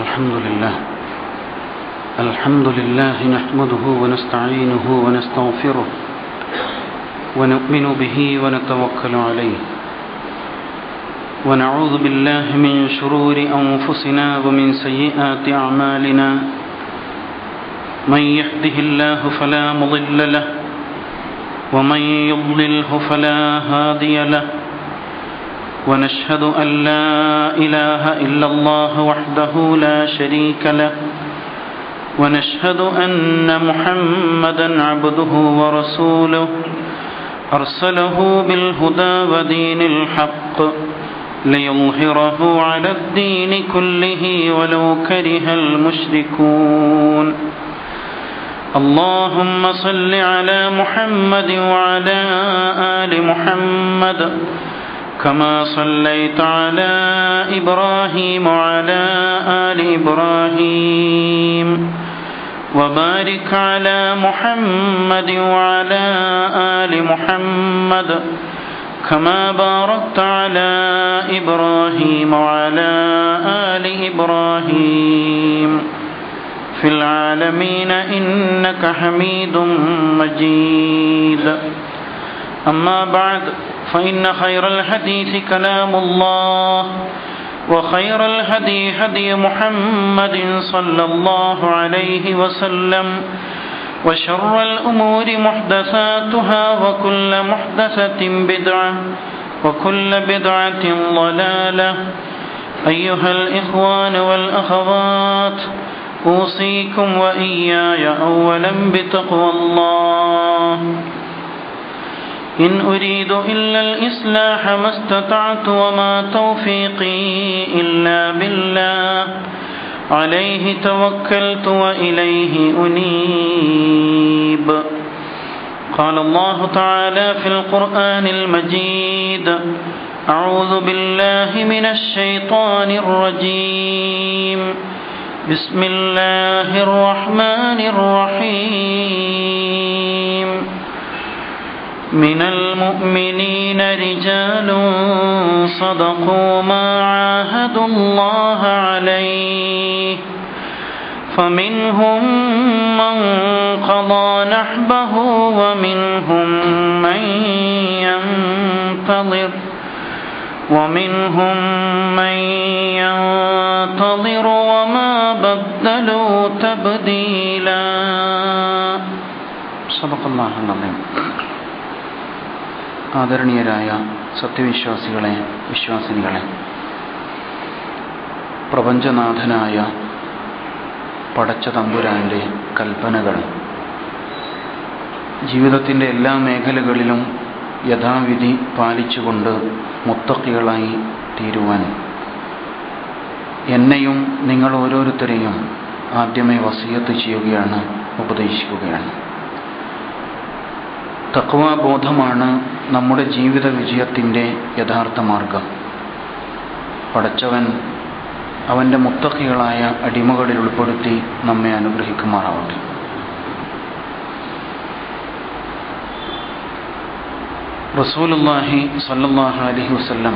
الحمد لله نحمده ونستعينه ونستغفره ونؤمن به ونتوكل عليه ونعوذ بالله من شرور أنفسنا ومن سيئات أعمالنا من يهده الله فلا مضل له ومن يضلله فلا هادي له ونشهد أن لا إله إلا الله وحده لا شريك له ونشهد أن محمدا عبده ورسوله أرسله بالهدى ودين الحق ليظهره على الدين كله ولو كره المشركون اللهم صل على محمد وعلى آل محمد كما صليت على إبراهيم وعلى آل إبراهيم وبارك على محمد وعلى آل محمد كما باركت على إبراهيم وعلى آل إبراهيم في العالمين إنك حميد مجيد أما بعد فإن خير الحديث كلام الله وخير الهدي هدي محمد صلى الله عليه وسلم وشر الأمور محدثاتها وكل محدثة بدعة وكل بدعة ضلالة أيها الإخوان والأخوات أوصيكم وإياي أولا بتقوى الله إن أريد إلا الإصلاح ما استطعت وما توفيقي إلا بالله عليه توكلت وإليه أنيب قال الله تعالى في القرآن المجيد أعوذ بالله من الشيطان الرجيم بسم الله الرحمن الرحيم من المؤمنين رجال صدقوا ما عاهدوا الله عليه فمنهم من قضى نحبه ومنهم من ينتظر وما بدلوا تبديلا صدق الله العظيم. ആദരണീയരായ സത്യവിശ്വാസികളെ, വിശ്വാസിനികളെ, പ്രപഞ്ചനാഥനായ പടച്ച തമ്പുരാൻ്റെ കൽപ്പനകൾ ജീവിതത്തിൻ്റെ എല്ലാ മേഖലകളിലും യഥാവിധി പാലിച്ചുകൊണ്ട് മുത്തഖികളായി തീരുവാൻ എന്നെയും നിങ്ങൾ ഓരോരുത്തരെയും ആദ്യമേ വസിയത്ത് ചെയ്യുകയാണ്, ഉപദേശിക്കുകയാണ്. തഖ്വ ബോധമാണ് നമ്മുടെ ജീവിത വിജയത്തിൻ്റെ യഥാർത്ഥ മാർഗം. പടച്ചവൻ അവൻ്റെ മുത്തഖികളായ അടിമകളിൽ ഉൾപ്പെടുത്തി നമ്മെ അനുഗ്രഹിക്കുമാറാവട്ടെ. റസൂലുള്ളാഹി സ്വല്ലല്ലാഹു അലൈഹി വസല്ലം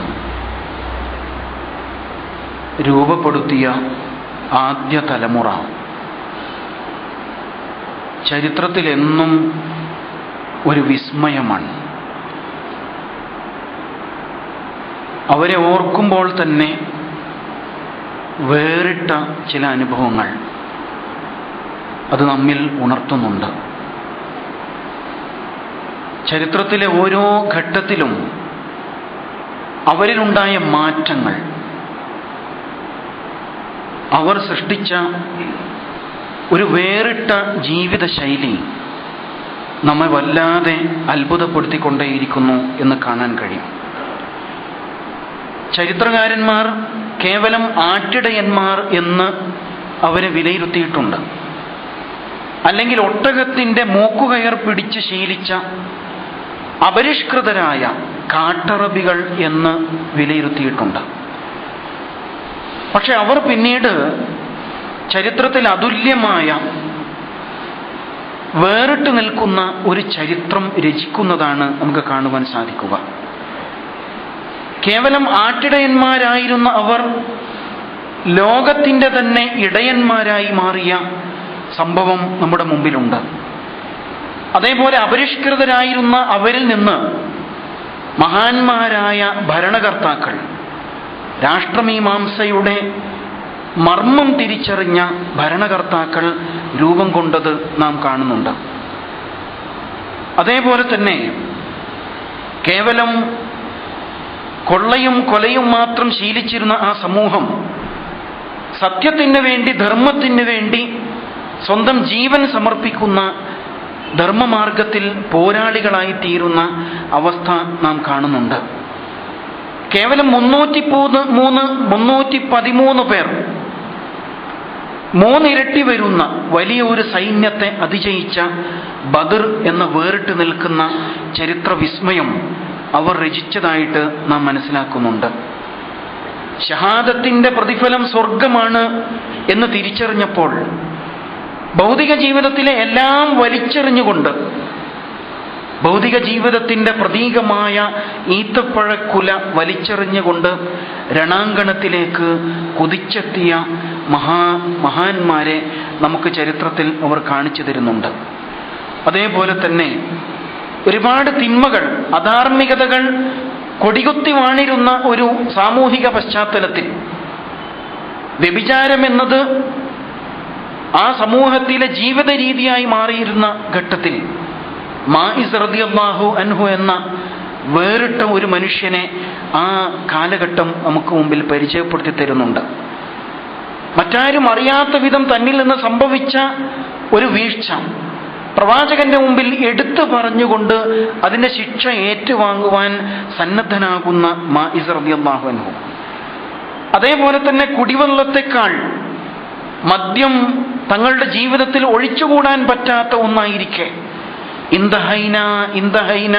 രൂപപ്പെടുത്തിയ ആദ്യ തലമുറ ചരിത്രത്തിലെന്നും ഒരു വിസ്മയമാണ്. അവരെ ഓർക്കുമ്പോൾ തന്നെ വേറിട്ട ചില അനുഭവങ്ങൾ അത് നമ്മിൽ ഉണർത്തുന്നുണ്ട്. ചരിത്രത്തിലെ ഓരോ ഘട്ടത്തിലും അവരിലുണ്ടായ മാറ്റങ്ങൾ, അവർ സൃഷ്ടിച്ച ഒരു വേറിട്ട ജീവിത ശൈലി നമ്മെ വല്ലാതെ അത്ഭുതപ്പെടുത്തിക്കൊണ്ടേയിരിക്കുന്നു എന്ന് കാണാൻ കഴിയും. ചരിത്രകാരന്മാർ കേവലം ആട്ടിടയന്മാർ എന്ന് അവരെ വിലയിരുത്തിയിട്ടുണ്ട്. അല്ലെങ്കിൽ ഒട്ടകത്തിൻ്റെ മൂക്കുകയർ പിടിച്ച് ശീലിച്ച അപരിഷ്കൃതരായ കാട്ടറബികൾ എന്ന് വിലയിരുത്തിയിട്ടുണ്ട്. പക്ഷെ അവർ പിന്നീട് ചരിത്രത്തിൽ അതുല്യമായ വേറിട്ട് നിൽക്കുന്ന ഒരു ചരിത്രം രചിക്കുന്നതാണ് നമുക്ക് കാണുവാൻ സാധിക്കുക. കേവലം ആട്ടിടയന്മാരായിരുന്ന അവർ ലോകത്തിൻ്റെ തന്നെ ഇടയന്മാരായി മാറിയ സംഭവം നമ്മുടെ മുമ്പിലുണ്ട്. അതേപോലെ അപരിഷ്കൃതരായിരുന്ന അവരിൽ നിന്ന് മഹാന്മാരായ ഭരണകർത്താക്കൾ, രാഷ്ട്രമീമാംസയുടെ മർമ്മം തിരിച്ചറിഞ്ഞ ഭരണകർത്താക്കൾ രൂപം കൊണ്ടത് നാം കാണുന്നുണ്ട്. അതേപോലെ തന്നെ കേവലം കൊള്ളയും കൊലയും മാത്രം ശീലിച്ചിരുന്ന ആ സമൂഹം സത്യത്തിന് വേണ്ടി, ധർമ്മത്തിന് വേണ്ടി സ്വന്തം ജീവൻ സമർപ്പിക്കുന്ന ധർമ്മമാർഗത്തിൽ പോരാളികളായി തീരുന്ന അവസ്ഥ നാം കാണുന്നുണ്ട്. കേവലം 313 പേർ 3 ഇരട്ടി വരുന്ന വലിയ ഒരു സൈന്യത്തെ അതിജയിച്ച ബദർ എന്ന വേറിട്ട് നിൽക്കുന്ന ചരിത്ര വിസ്മയം അവർ രചിച്ചതായിട്ട് നാം മനസ്സിലാക്കുന്നുണ്ട്. ഷഹാദത്തിന്റെ പ്രതിഫലം സ്വർഗമാണ് എന്ന് തിരിച്ചറിഞ്ഞപ്പോൾ ഭൗതിക ജീവിതത്തിലെ എല്ലാം വലിച്ചെറിഞ്ഞുകൊണ്ട്, ഭൗതിക ജീവിതത്തിന്റെ പ്രതീകമായ ഈത്തപ്പഴക്കുല വലിച്ചെറിഞ്ഞുകൊണ്ട് രണാങ്കണത്തിലേക്ക് കുതിച്ചെത്തിയ മഹാന്മാരെ നമുക്ക് ചരിത്രത്തിൽ അവർ കാണിച്ചു തരുന്നുണ്ട്. അതേപോലെ തന്നെ ഒരുപാട് തിന്മകൾ, അധാർമികതകൾ കൊടികുത്തി വാണിരുന്ന ഒരു സാമൂഹിക പശ്ചാത്തലത്തിൽ വ്യഭിചാരം എന്നത് ആ സമൂഹത്തിലെ ജീവിത രീതിയായി മാറിയിരുന്ന ഘട്ടത്തിൽ മാഇസ് റളിയല്ലാഹു അൻഹു എന്ന വേറിട്ട ഒരു മനുഷ്യനെ ആ കാലഘട്ടം നമുക്ക് മുമ്പിൽ പരിചയപ്പെടുത്തി തരുന്നുണ്ട്. മറ്റാരും അറിയാത്ത വിധം തന്നിൽ നിന്ന് സംഭവിച്ച ഒരു വീഴ്ച പ്രവാചകന്റെ മുമ്പിൽ എടുത്തു പറഞ്ഞുകൊണ്ട് അതിന്റെ ശിക്ഷ ഏറ്റുവാങ്ങുവാൻ സന്നദ്ധനാകുന്ന മാഇസ് റളിയല്ലാഹു അൻഹു. അതേപോലെ തന്നെ കുടിവെള്ളത്തെക്കാൾ മദ്യം തങ്ങളുടെ ജീവിതത്തിൽ ഒഴിച്ചുകൂടാൻ പറ്റാത്ത ഒന്നായിരിക്കെ ഇന്ദഹൈന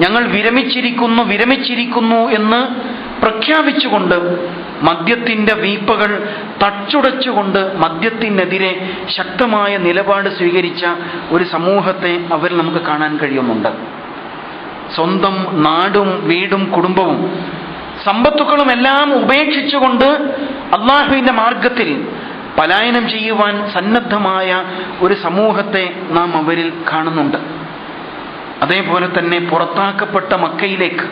ഞങ്ങൾ വിരമിച്ചിരിക്കുന്നു എന്ന് പ്രഖ്യാപിച്ചുകൊണ്ട് മദ്യത്തിന്റെ വീപ്പകൾ തച്ചുടച്ചുകൊണ്ട് മദ്യത്തിനെതിരെ ശക്തമായ നിലപാട് സ്വീകരിച്ച ഒരു സമൂഹത്തെ അവർ നമുക്ക് കാണാൻ കഴിയുന്നുണ്ട്. സ്വന്തം നാടും വീടും കുടുംബവും സമ്പത്തുക്കളും എല്ലാം ഉപേക്ഷിച്ചുകൊണ്ട് അള്ളാഹുവിന്റെ മാർഗത്തിൽ പലായനം ചെയ്യുവാൻ സന്നദ്ധമായ ഒരു സമൂഹത്തെ നാം അവരിൽ കാണുന്നുണ്ട്. അതേപോലെ തന്നെ പുറത്താക്കപ്പെട്ട മക്കയിലേക്ക്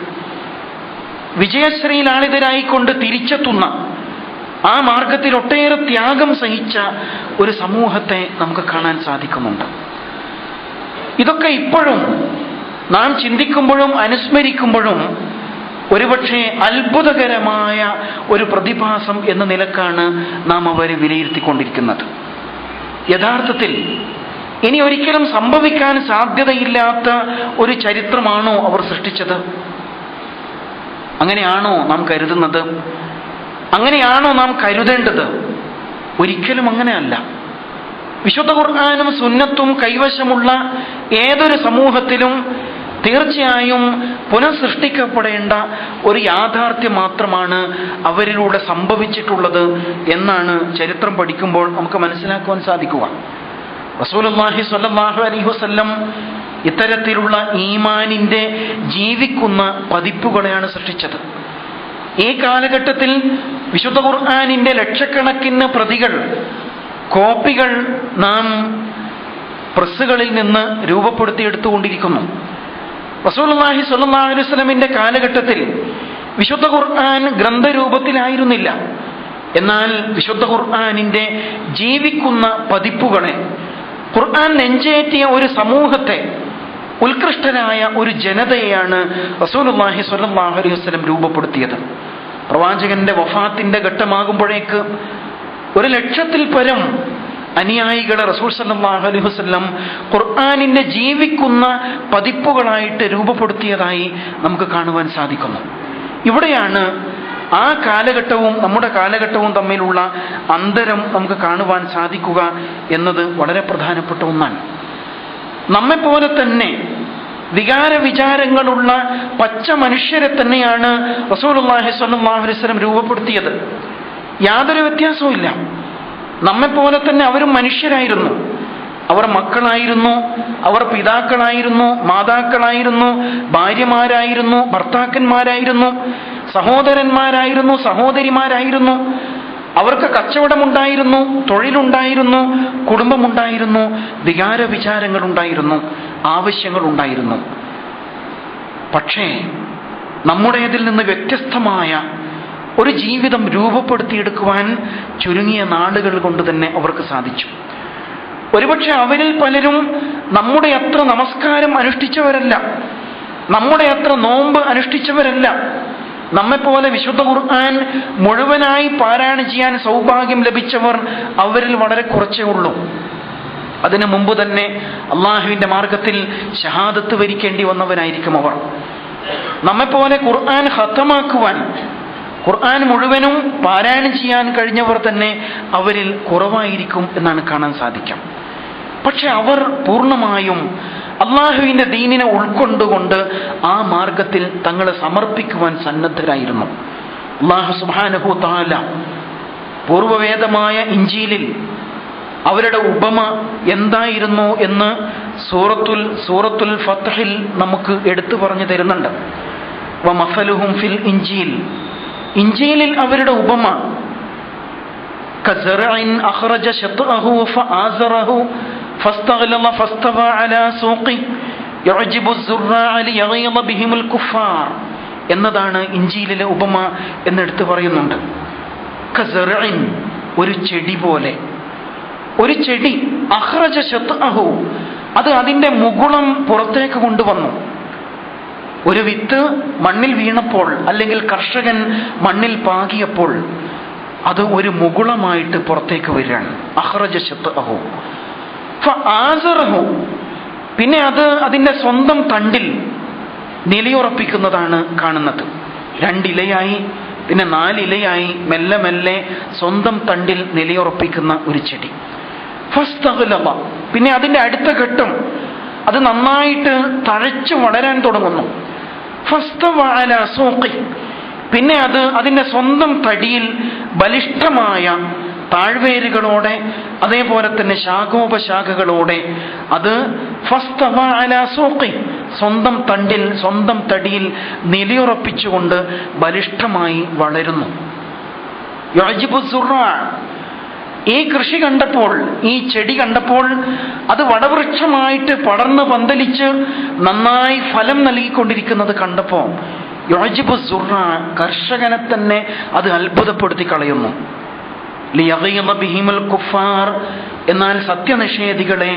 വിജയശ്രീലാളിതരായിക്കൊണ്ട് തിരിച്ചെത്തുന്ന ആ മാർഗത്തിൽ ഒട്ടേറെ ത്യാഗം സഹിച്ച ഒരു സമൂഹത്തെ നമുക്ക് കാണാൻ സാധിക്കുന്നുണ്ട്. ഇതൊക്കെ ഇപ്പോഴും നാം ചിന്തിക്കുമ്പോഴും അനുസ്മരിക്കുമ്പോഴും ഒരുപക്ഷെ അത്ഭുതകരമായ ഒരു പ്രതിഭാസം എന്ന നിലക്കാണ് നാം അവരെ വിലയിരുത്തിക്കൊണ്ടിരിക്കുന്നത്. യഥാർത്ഥത്തിൽ ഇനി ഒരിക്കലും സംഭവിക്കാൻ സാധ്യതയില്ലാത്ത ഒരു ചരിത്രമാണോ അവർ സൃഷ്ടിച്ചത്? അങ്ങനെയാണോ നാം കരുതുന്നത്? അങ്ങനെയാണോ നാം കരുതേണ്ടത്? ഒരിക്കലും അങ്ങനെയല്ല. വിശുദ്ധ ഖുർആനും സുന്നത്തും കൈവശമുള്ള ഏതൊരു സമൂഹത്തിലും തീർച്ചയായും പുനഃസൃഷ്ടിക്കപ്പെടേണ്ട ഒരു യാഥാർത്ഥ്യം മാത്രമാണ് അവരിലൂടെ സംഭവിച്ചിട്ടുള്ളത് എന്നാണ് ചരിത്രം പഠിക്കുമ്പോൾ നമുക്ക് മനസ്സിലാക്കുവാൻ സാധിക്കുക. റസൂലുള്ളാഹി സ്വല്ലല്ലാഹു അലൈഹി വസല്ലം ഇത്തരത്തിലുള്ള ഈമാനിന്റെ ജീവിക്കുന്ന പതിപ്പുകളെയാണ് സൃഷ്ടിച്ചത്. ഈ കാലഘട്ടത്തിൽ വിശുദ്ധ ഖുർആനിന്റെ ലക്ഷക്കണക്കിന് പ്രതികൾ, കോപ്പികൾ നാം പ്രസ്സുകളിൽ നിന്ന് രൂപപ്പെടുത്തിയെടുത്തുകൊണ്ടിരിക്കുന്നു. റസൂലുള്ളാഹി സ്വല്ലല്ലാഹു അലൈഹി വസല്ലമിന്റെ കാലഘട്ടത്തിൽ വിശുദ്ധ ഖുർആൻ ഗ്രന്ഥരൂപത്തിലായിരുന്നില്ല. എന്നാൽ വിശുദ്ധ ഖുർആനിന്റെ ജീവിക്കുന്ന പതിപ്പുകളെ, ഖുർആൻ നെഞ്ചേറ്റിയ ഒരു സമൂഹത്തെ, ഉത്കൃഷ്ടരായ ഒരു ജനതയെയാണ് റസൂലുള്ളാഹി സ്വല്ലല്ലാഹു അലൈഹി വസല്ലം രൂപപ്പെടുത്തിയത്. പ്രവാചകന്റെ വഫാത്തിന്റെ ഘട്ടമാകുമ്പോഴേക്ക് 1,00,000-ൽ പരം അനുയായികളെ റസൂൽ സല്ലല്ലാഹു അലൈഹി വസല്ലം ഖുർആനിന്റെ ജീവിക്കുന്ന പതിപ്പുകളായിട്ട് രൂപപ്പെടുത്തിയതായി നമുക്ക് കാണുവാൻ സാധിക്കുന്നു. ഇവിടെയാണ് ആ കാലഘട്ടവും നമ്മുടെ കാലഘട്ടവും തമ്മിലുള്ള അന്തരം നമുക്ക് കാണുവാൻ സാധിക്കുക എന്നത് വളരെ പ്രധാനപ്പെട്ട ഒന്നാണ്. നമ്മെപ്പോലെ തന്നെ വികാരവിചാരങ്ങളുള്ള പച്ച മനുഷ്യരെ തന്നെയാണ് റസൂലുള്ളാഹി സ്വല്ലല്ലാഹു അലൈഹി വസല്ലം രൂപപ്പെടുത്തിയത്. യാതൊരു വ്യത്യാസവുമില്ല. നമ്മെപ്പോലെ തന്നെ അവരും മനുഷ്യരായിരുന്നു. അവർ മക്കളായിരുന്നു, അവർ പിതാക്കളായിരുന്നു, മാതാക്കളായിരുന്നു, ഭാര്യമാരായിരുന്നു, ഭർത്താക്കന്മാരായിരുന്നു, സഹോദരന്മാരായിരുന്നു, സഹോദരിമാരായിരുന്നു. അവർക്ക് കച്ചവടമുണ്ടായിരുന്നു, തൊഴിലുണ്ടായിരുന്നു, കുടുംബമുണ്ടായിരുന്നു, വികാര വിചാരങ്ങളുണ്ടായിരുന്നു, ആവശ്യങ്ങളുണ്ടായിരുന്നു. പക്ഷേ നമ്മുടേതിൽ നിന്ന് വ്യത്യസ്തമായ ഒരു ജീവിതം രൂപപ്പെടുത്തിയെടുക്കുവാൻ ചുരുങ്ങിയ നാളുകൾ കൊണ്ട് തന്നെ അവർക്ക് സാധിച്ചു. ഒരുപക്ഷെ അവരിൽ പലരും നമ്മുടെ അത്ര നമസ്കാരം അനുഷ്ഠിച്ചവരല്ല, നമ്മുടെ അത്ര നോമ്പ് അനുഷ്ഠിച്ചവരല്ല, നമ്മെപ്പോലെ വിശുദ്ധ ഖുർആൻ മുഴുവനായി പാരായണം ചെയ്യാൻ സൗഭാഗ്യം ലഭിച്ചവർ അവരിൽ വളരെ കുറച്ചേ ഉള്ളൂ. അതിനു മുമ്പ് തന്നെ അള്ളാഹുവിന്റെ മാർഗത്തിൽ ഷഹാദത്ത് വരിക്കേണ്ടി വന്നവരായിരിക്കും അവർ. നമ്മെപ്പോലെ ഖുർആൻ ഖത്തമാക്കുവാൻ, ഖുർആൻ മുഴുവനും പാരായണം ചെയ്യാൻ കഴിഞ്ഞവർ തന്നെ അവരിൽ കുറവായിരിക്കും എന്നാണ് കാണാൻ സാധിക്കാം. പക്ഷെ അവർ പൂർണ്ണമായും അള്ളാഹുവിന്റെ ദീനിനെ ഉൾക്കൊണ്ടുകൊണ്ട് ആ മാർഗത്തിൽ തങ്ങളെ സമർപ്പിക്കുവാൻ സന്നദ്ധരായിരുന്നു. അല്ലാഹു സുബ്ഹാനഹു തആല പൂർവവേദമായ ഇഞ്ചീലിൽ അവരുടെ ഉപമ എന്തായിരുന്നു എന്ന് സൂറത്തുൽ ഫത്ഹിൽ നമുക്ക് എടുത്തു പറഞ്ഞു തരുന്നുണ്ട്. വമസലുഹും ഫിൽ ഇഞ്ചീൽ, ഇഞ്ചീലിൽ അവരുടെ ഉപമ കസറഇൻ അഖ്റജ ശത്അഹു ഫആസറഹു ഫസ്തഗ്ലള ഫസ്തവ അലാ സൂഖി യുഅജിബു الزُّرَّاعَ ലിയഗീള ബിഹിമുൽ കുഫാർ എന്നതാണ് ഇഞ്ചീലിലെ ഉപമ എന്നെടുത്ത് പറയുന്നുണ്ട്. കസറഇൻ, ഒരു ചെടി പോലെ, ഒരു ചെടി, അഖ്റജ ശത്അഹു, അത് അതിന്റെ മുകുളം പുറത്തേക്ക് കൊണ്ടുവന്നു. ഒരു വിത്ത് മണ്ണിൽ വീണപ്പോൾ അല്ലെങ്കിൽ കർഷകൻ മണ്ണിൽ പാകിയപ്പോൾ അത് ഒരു മുകുളമായിട്ട് പുറത്തേക്ക് വരികയാണ്. അഖ്റജ ശത്അഹു ഫആസറഹു, പിന്നെ അത് അതിന്റെ സ്വന്തം തണ്ടിൽ നിലയുറപ്പിക്കുന്നതാണ് കാണുന്നത്. 2 ഇലയായി, പിന്നെ 4 ഇലയായി, മെല്ലെ മെല്ലെ സ്വന്തം തണ്ടിൽ നിലയുറപ്പിക്കുന്ന ഒരു ചെടി. ഫസ്തഗ്ലള, പിന്നെ അതിന്റെ അടുത്ത ഘട്ടം അത് നന്നായിട്ട് തഴച്ചു വളരാൻ തുടങ്ങുന്നു. ഫസ്തവ അലാ സൂഖി, പിന്നെ അത് അതിന്റെ സ്വന്തം തടിയിൽ ബലിഷ്ഠമായ താഴ്വേരുകളോടെ അതേപോലെ തന്നെ ശാഖോപശാഖകളോടെ അത് ഫസ്തവ അലാ സൂഖി, സ്വന്തം തണ്ടിൽ സ്വന്തം തടിയിൽ നിലയുറപ്പിച്ചുകൊണ്ട് ബലിഷ്ഠമായി വളരുന്നു. യുഅജിബു الزُّرَّاعَ, ഈ കൃഷി കണ്ടപ്പോൾ, ഈ ചെടി കണ്ടപ്പോൾ, അത് വടവൃക്ഷമായിട്ട് പടർന്ന് പന്തലിച്ച് നന്നായി ഫലം നൽകിക്കൊണ്ടിരിക്കുന്നത് കണ്ടപ്പോൾ യുഅജിബു الزُّرَّاعَ, കർഷകനെ തന്നെ അത് അത്ഭുതപ്പെടുത്തി കളയുന്നു. ലിയഗീള ബിഹിമുൽ കുഫാർ, എന്നാൽ സത്യനിഷേധികളെ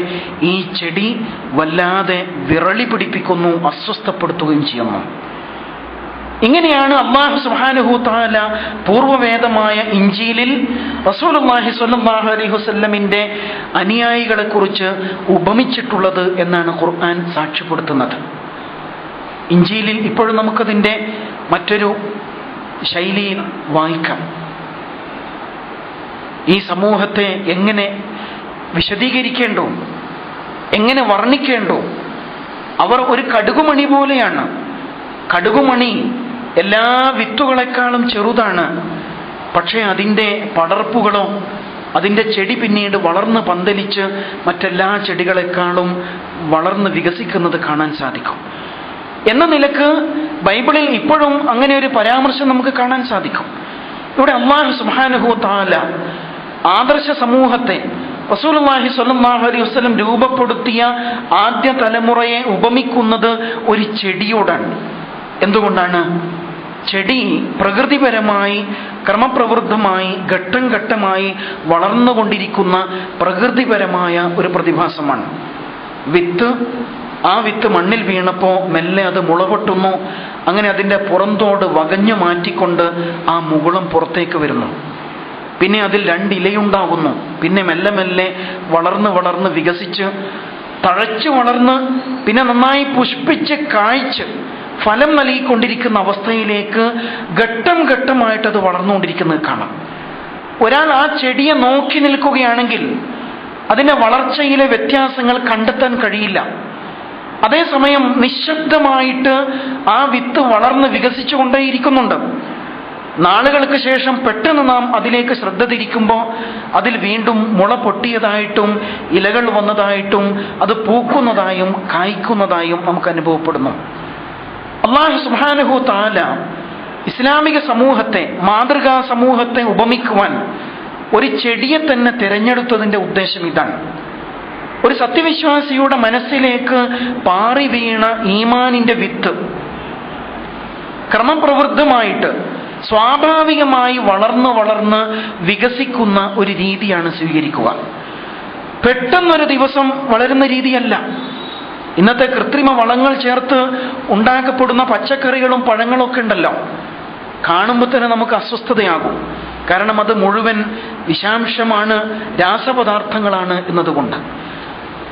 ഈ ചെടി വല്ലാതെ വിറളി പിടിപ്പിക്കുന്നു, അസ്വസ്ഥപ്പെടുത്തുകയും ചെയ്യുന്നു. ഇങ്ങനെയാണ് അല്ലാഹു സുബ്ഹാനഹു തആല പൂർവവേദമായ ഇഞ്ചീലിൽ റസൂലുള്ളാഹി സ്വല്ലല്ലാഹു അലൈഹി വസല്ലമിന്റെ അനുയായികളെ കുറിച്ച് ഉപമിച്ചിട്ടുള്ളത് എന്നാണ് ഖുർആൻ സാക്ഷ്യപ്പെടുത്തുന്നത്. ഇഞ്ചീലിൽ ഇപ്പോഴും നമുക്കതിന്റെ മറ്റൊരു ശൈലിയിൽ വായിക്കാം. ഈ സമൂഹത്തെ എങ്ങനെ വിശദീകരിക്കേണ്ടോ, എങ്ങനെ വർണ്ണിക്കേണ്ടോ? അവർ ഒരു കടുകുമണി പോലെയാണ്. കടുകുമണി എല്ലാ വിത്തുകളെക്കാളും ചെറുതാണ്, പക്ഷേ അതിൻ്റെ പടർപ്പുകളോ അതിൻ്റെ ചെടി പിന്നീട് വളർന്ന് പന്തലിച്ച് മറ്റെല്ലാ ചെടികളെക്കാളും വളർന്ന് വികസിക്കുന്നത് കാണാൻ സാധിക്കും. എന്ന നിലക്ക് ബൈബിളിൽ ഇപ്പോഴും അങ്ങനെ ഒരു പരാമർശം നമുക്ക് കാണാൻ സാധിക്കും. ഇവിടെ അല്ലാഹു സുബ്ഹാനഹു തആല ആദർശ സമൂഹത്തെ, റസൂലുള്ളാഹി സ്വല്ലല്ലാഹു അലൈഹി വസല്ലം രൂപപ്പെടുത്തിയ ആദ്യ തലമുറയെ ഉപമിക്കുന്നത് ഒരു ചെടിയോടാണ്. എന്തുകൊണ്ടാണ്? ചെടി പ്രകൃതിപരമായി ക്രമപ്രവൃദ്ധമായി ഘട്ടം ഘട്ടമായി വളർന്നുകൊണ്ടിരിക്കുന്ന പ്രകൃതിപരമായ ഒരു പ്രതിഭാസമാണ്. ആ വിത്ത് മണ്ണിൽ വീണപ്പോൾ മെല്ലെ അത് മുളപൊട്ടുന്നു. അങ്ങനെ അതിൻ്റെ പുറന്തോട് വകഞ്ഞു മാറ്റിക്കൊണ്ട് ആ മുകുളം പുറത്തേക്ക് വരുന്നു. പിന്നെ അതിൽ 2 ഇലയുണ്ടാകുന്നു. പിന്നെ മെല്ലെ മെല്ലെ വളർന്ന് വളർന്ന് വികസിച്ച് തഴച്ചു വളർന്ന് പിന്നെ നന്നായി പുഷ്പിച്ച് കായ്ച്ച് ഫലം നൽകിക്കൊണ്ടിരിക്കുന്ന അവസ്ഥയിലേക്ക് ഘട്ടം ഘട്ടമായിട്ട് അത് വളർന്നുകൊണ്ടിരിക്കുന്നത് കാണാം. ഒരാൾ ആ ചെടിയെ നോക്കി നിൽക്കുകയാണെങ്കിൽ അതിൻ്റെ വളർച്ചയിലെ വ്യത്യാസങ്ങൾ കണ്ടെത്താൻ കഴിയില്ല. അതേസമയം നിശബ്ദമായിട്ട് ആ വിത്ത് വളർന്ന് വികസിച്ചുകൊണ്ടേയിരിക്കുന്നുണ്ട്. നാളുകൾക്ക് ശേഷം പെട്ടെന്ന് നാം അതിലേക്ക് ശ്രദ്ധ തിരിക്കുമ്പോൾ അതിൽ വീണ്ടും മുള പൊട്ടിയതായിട്ടും ഇലകൾ വന്നതായിട്ടും അത് പൂക്കുന്നതായും കായ്ക്കുന്നതായും നമുക്ക് അനുഭവപ്പെടുന്നു. അല്ലാഹു സുബ്ഹാനഹു തആല ഇസ്ലാമിക സമൂഹത്തെ, മാതൃകാ സമൂഹത്തെ ഉപമിക്കുവാൻ ഒരു ചെടിയെ തന്നെ തിരഞ്ഞെടുത്തതിൻ്റെ ഉദ്ദേശം ഇതാണ്. ഒരു സത്യവിശ്വാസിയുടെ മനസ്സിലേക്ക് പാറി വീണ ഈമാനിന്റെ വിത്ത് ക്രമപ്രവൃദ്ധമായിട്ട് സ്വാഭാവികമായി വളർന്ന് വികസിക്കുന്ന ഒരു രീതിയാണ് സ്വീകരിക്കുക. പെട്ടെന്നൊരു ദിവസം വളരുന്ന രീതിയല്ല. ഇന്നത്തെ കൃത്രിമ വളങ്ങൾ ചേർത്ത് ഉണ്ടാക്കപ്പെടുന്ന പച്ചക്കറികളും പഴങ്ങളും ഒക്കെ ഉണ്ടല്ലോ, കാണുമ്പോൾ തന്നെ നമുക്ക് അസ്വസ്ഥതയാകും. കാരണം അത് മുഴുവൻ വിഷാംശമാണ്, രാസപദാർത്ഥങ്ങളാണ് എന്നതുകൊണ്ട്.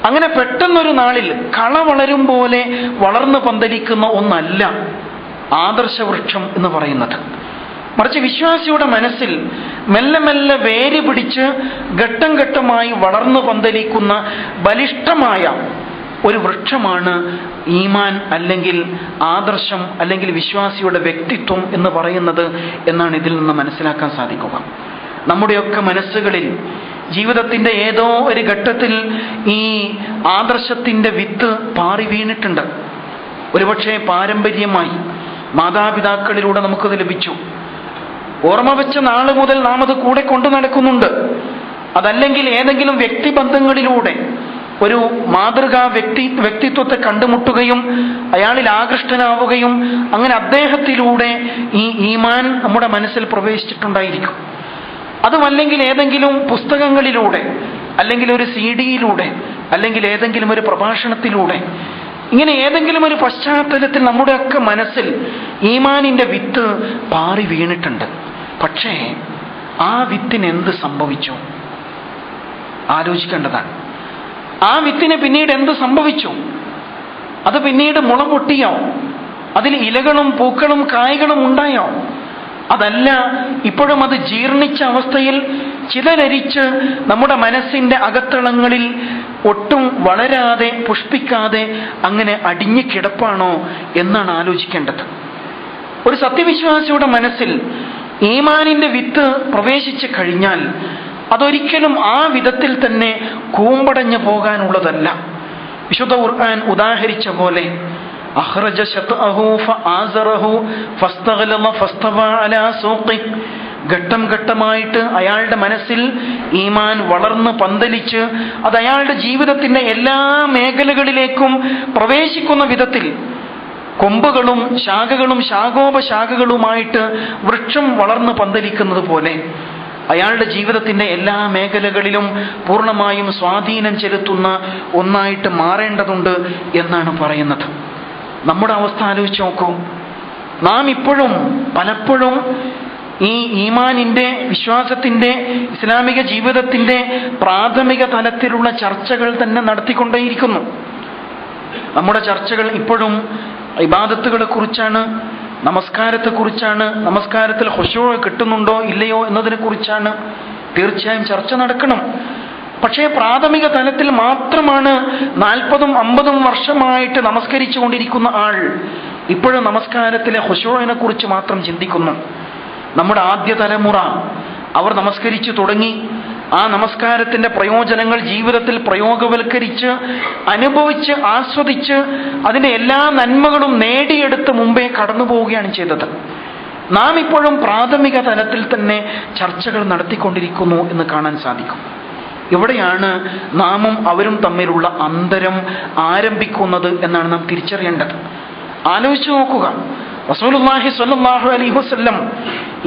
അങ്ങനെ പെട്ടെന്നൊരു നാളിൽ കള വളരും പോലെ വളർന്നു പന്തലിക്കുന്ന ഒന്നല്ല ആദർശവൃക്ഷം എന്ന് പറയുന്നത്. മറിച്ച് വിശ്വാസിയുടെ മനസ്സിൽ മെല്ലെ മെല്ലെ വേര് പിടിച്ച് ഘട്ടം ഘട്ടമായി വളർന്നു പന്തലിക്കുന്ന ബലിഷ്ഠമായ ഒരു വൃക്ഷമാണ് ഈമാൻ, അല്ലെങ്കിൽ ആദർശം, അല്ലെങ്കിൽ വിശ്വാസിയുടെ വ്യക്തിത്വം എന്ന് പറയുന്നത് എന്നാണ് ഇതിൽ നിന്ന് മനസ്സിലാക്കാൻ സാധിക്കുക. നമ്മുടെയൊക്കെ മനസ്സുകളിൽ ജീവിതത്തിൻ്റെ ഏതോ ഒരു ഘട്ടത്തിൽ ഈ ആദർശത്തിൻ്റെ വിത്ത് പാറി വീണിട്ടുണ്ട്. ഒരുപക്ഷെ പാരമ്പര്യമായി മാതാപിതാക്കളിലൂടെ നമുക്കത് ലഭിച്ചു. ഓർമ്മ വെച്ച നാൾ മുതൽ നാം അത് കൂടെ കൊണ്ടു നടക്കുന്നുണ്ട്. അതല്ലെങ്കിൽ ഏതെങ്കിലും വ്യക്തിബന്ധങ്ങളിലൂടെ ഒരു മാതൃകാ വ്യക്തിത്വത്തെ കണ്ടുമുട്ടുകയും അയാളിൽ ആകൃഷ്ടനാവുകയും അങ്ങനെ അദ്ദേഹത്തിലൂടെ ഈ ഈമാൻ നമ്മുടെ മനസ്സിൽ പ്രവേശിച്ചിട്ടുണ്ടായിരിക്കും. അതുമല്ലെങ്കിൽ ഏതെങ്കിലും പുസ്തകങ്ങളിലൂടെ, അല്ലെങ്കിൽ ഒരു CD-യിലൂടെ, അല്ലെങ്കിൽ ഏതെങ്കിലും ഒരു പ്രഭാഷണത്തിലൂടെ, ഇങ്ങനെ ഏതെങ്കിലും ഒരു പശ്ചാത്തലത്തിൽ നമ്മുടെയൊക്കെ മനസ്സിൽ ഈമാനിന്റെ വിത്ത് പാറി വീണിട്ടുണ്ട്. പക്ഷേ ആ വിത്തിന് എന്ത് സംഭവിച്ചു ആലോചിക്കേണ്ടതാണ്. ആ വിത്തിന് പിന്നീട് എന്ത് സംഭവിച്ചു? അത് പിന്നീട് മുള പൊട്ടിയോ? അതിൽ ഇലകളും പൂക്കളും കായ്കളും ഉണ്ടായോ? അതല്ല, ഇപ്പോഴും അത് ജീർണിച്ച അവസ്ഥയിൽ ചിതലരിച്ച് നമ്മുടെ മനസ്സിന്റെ അകത്തളങ്ങളിൽ ഒട്ടും വളരാതെ പുഷ്പിക്കാതെ അങ്ങനെ അടിഞ്ഞു കിടപ്പാണോ എന്നാണ് ആലോചിക്കേണ്ടത്. ഒരു സത്യവിശ്വാസിയുടെ മനസ്സിൽ ഈമാനിന്റെ വിത്ത് പ്രവേശിച്ചു കഴിഞ്ഞാൽ അതൊരിക്കലും ആ വിധത്തിൽ തന്നെ കൂമ്പടഞ്ഞു പോകാനുള്ളതല്ല. വിശുദ്ധ ഖുർആൻ ഉദാഹരിച്ച പോലെ അഖ്റജ ശത്അഹു ഫആസറഹു ഫസ്തഗ്ലമ ഫസ്തവ അലാ സൂഖി, ഘട്ടം ഘട്ടമായിട്ട് അയാളുടെ മനസ്സിൽ ഈമാൻ വളർന്ന് പന്തലിച്ച് അത് അയാളുടെ ജീവിതത്തിന്റെ എല്ലാ മേഖലകളിലേക്കും പ്രവേശിക്കുന്ന വിധത്തിൽ കൊമ്പുകളും ശാഖകളും ശാഖോപശാഖകളുമായിട്ട് വൃക്ഷം വളർന്ന് പന്തലിക്കുന്നത് പോലെ അയാളുടെ ജീവിതത്തിന്റെ എല്ലാ മേഖലകളിലും പൂർണ്ണമായും സ്വാധീനം ചെലുത്തുന്ന ഒന്നായിട്ട് മാറേണ്ടതുണ്ട് എന്നാണ് പറയുന്നത്. നമ്മുടെ അവസ്ഥ ആലോചിച്ച് നോക്കൂ. നാം ഇപ്പോഴും പലപ്പോഴും ഈ ഈമാനിന്റെ, വിശ്വാസത്തിന്റെ, ഇസ്ലാമിക ജീവിതത്തിന്റെ പ്രാഥമിക തലത്തിലുള്ള ചർച്ചകൾ തന്നെ നടത്തിക്കൊണ്ടേയിരിക്കുന്നു. നമ്മുടെ ചർച്ചകൾ ഇപ്പോഴും ഇബാദത്തുകളെ കുറിച്ചാണ്, നമസ്കാരത്തെക്കുറിച്ചാണ്, നമസ്കാരത്തിൽ ഖുശൂ കിട്ടുന്നുണ്ടോ ഇല്ലയോ എന്നതിനെ കുറിച്ചാണ്. തീർച്ചയായും ചർച്ച നടക്കണം. പക്ഷേ പ്രാഥമിക തലത്തിൽ മാത്രമാണ് 40-50 വർഷമായിട്ട് നമസ്കരിച്ചു കൊണ്ടിരിക്കുന്ന ആൾ ഇപ്പോഴും നമസ്കാരത്തിലെ ഖുശൂഇനെ കുറിച്ച് മാത്രം ചിന്തിക്കുന്നു. നമ്മുടെ ആദ്യ തലമുറ അവർ നമസ്കരിച്ചു തുടങ്ങി. ആ നമസ്കാരത്തിന്റെ പ്രയോജനങ്ങൾ ജീവിതത്തിൽ പ്രയോഗവൽക്കരിച്ച് അനുഭവിച്ച് ആസ്വദിച്ച് അതിന്റെ എല്ലാ നന്മകളും നേടിയെടുത്ത് മുമ്പേ കടന്നു പോവുകയാണ് ചെയ്തത്. നാം ഇപ്പോഴും പ്രാഥമിക തലത്തിൽ തന്നെ ചർച്ചകൾ നടത്തിക്കൊണ്ടിരിക്കുന്നു എന്ന് കാണാൻ സാധിക്കും. ഇവിടെയാണ് നാമും അവരും തമ്മിലുള്ള അന്തരം ആരംഭിക്കുന്നത് എന്നാണ് നാം തിരിച്ചറിയേണ്ടത്. ആലോചിച്ചു നോക്കുക. റസൂലുള്ളാഹി സ്വല്ലല്ലാഹു അലൈഹി വസല്ലം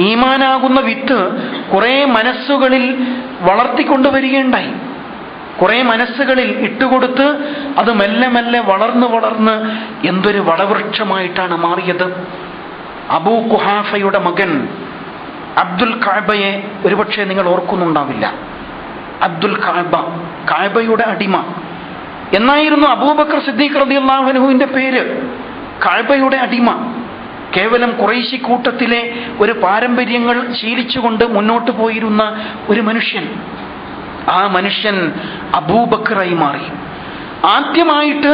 ഈമാനാകുന്ന വിത്ത് കുറെ മനസ്സുകളിൽ വളർത്തിക്കൊണ്ടുവരികയുണ്ടായി. കുറെ മനസ്സുകളിൽ ഇട്ടുകൊടുത്ത് അത് മെല്ലെ മെല്ലെ വളർന്ന് എന്തൊരു വളവൃക്ഷമായിട്ടാണ് മാറിയത്. അബൂ ഖുഹാഫയുടെ മകൻ അബ്ദുൽ കഅബയെ ഒരുപക്ഷെ നിങ്ങൾ ഓർക്കുന്നുണ്ടാവില്ല. അബ്ദുൽ കഅബ, കഅബയുടെ അടിമ എന്നായിരുന്നു അബൂബക്കർ സിദ്ദീഖ് റളിയല്ലാഹു അൻഹുവിന്റെ പേര്. കഅബയുടെ അടിമ, കേവലം ഖുറൈശി കൂട്ടത്തിലെ ഒരു പാരമ്പര്യങ്ങൾ ശീലിച്ചുകൊണ്ട് മുന്നോട്ട് പോയിരുന്ന ഒരു മനുഷ്യൻ. ആ മനുഷ്യൻ അബൂബക്കറായി മാറി. ആദ്യമായിട്ട്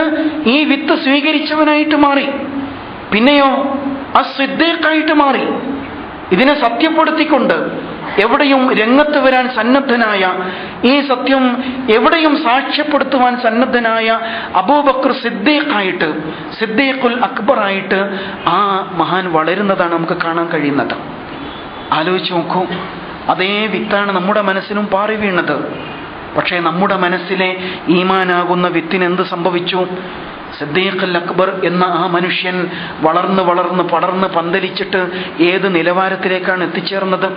ഈ വിത്ത് സ്വീകരിച്ചവനായിട്ട് മാറി. പിന്നെയോ അസ്സിദ്ദീഖായിട്ട് മാറി. ഇതിനെ സത്യപ്പെടുത്തിക്കൊണ്ട് എവിടെയും രംഗത്ത് വരാൻ സന്നദ്ധനായ, ഈ സത്യം എവിടെയും സാക്ഷ്യപ്പെടുത്തുവാൻ സന്നദ്ധനായ അബൂബക്കർ സിദ്ദീഖായിട്ട്, സിദ്ദീഖുൽ അക്ബറായിട്ട് ആ മഹാൻ വളരുന്നതാണ് നമുക്ക് കാണാൻ കഴിയുന്നത്. ആലോചിച്ച് നോക്കൂ. അതേ വിത്താണ് നമ്മുടെ മനസ്സിലും പാറി വീണത്. പക്ഷേ നമ്മുടെ മനസ്സിലെ ഈമാനാകുന്ന വിത്തിന് എന്ത് സംഭവിച്ചു? സിദ്ദീഖുൽ അക്ബർ എന്ന ആ മനുഷ്യൻ വളർന്ന് വളർന്ന് പടർന്ന് പന്തലിച്ചിട്ട് ഏത് നിലവാരത്തിലേക്കാണ് എത്തിച്ചേർന്നത്?